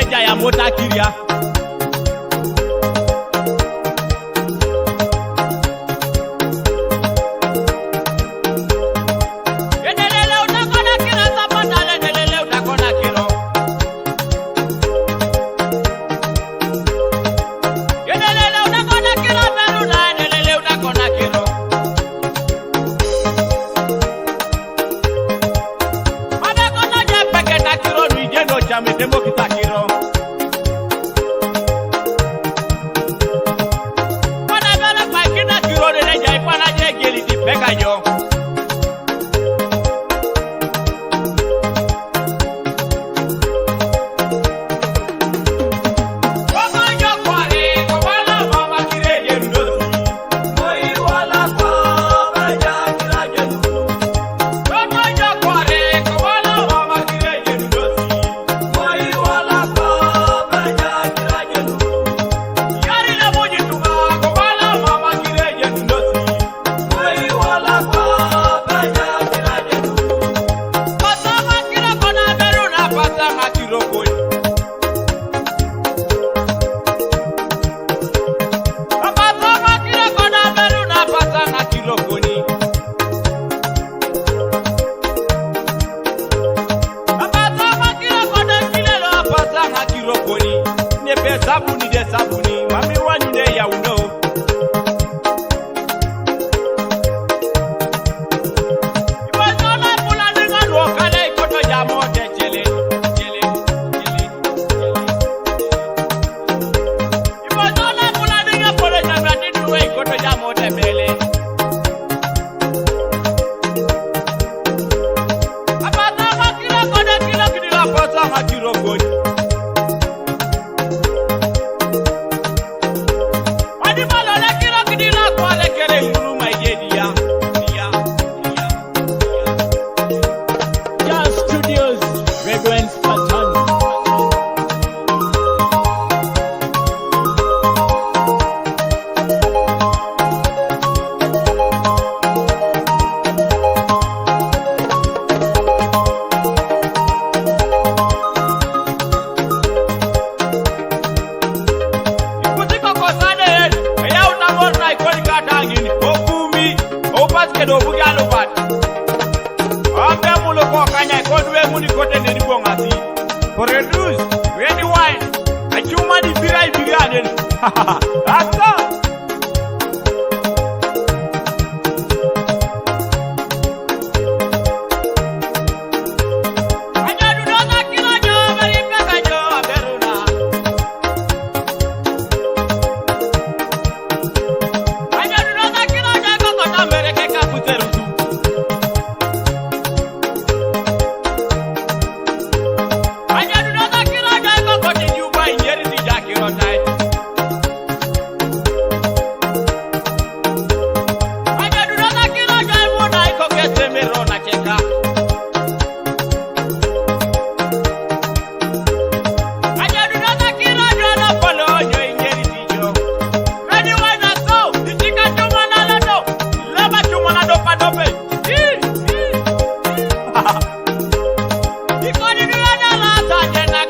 meneja ya Mota Kiria. Metemo kitakiro Wana bela kwa kina kiro de jai pana je geli di pegajo Sabuni de sabuni, mami wani de ya uno. Ibazola pula ninga lokale ikoto jamo de chele. Ibazola pula ninga pole jamba diduwe ikoto jamo de bele. Abazama kila kode kila kidila posa makiro kodi. Kedo bugalo bat Ambe mulo ko kanya ko duwe muni kote ne ribo ngati produce ready wine achuma di birai biraden aka Ikoni ni wana la ta jena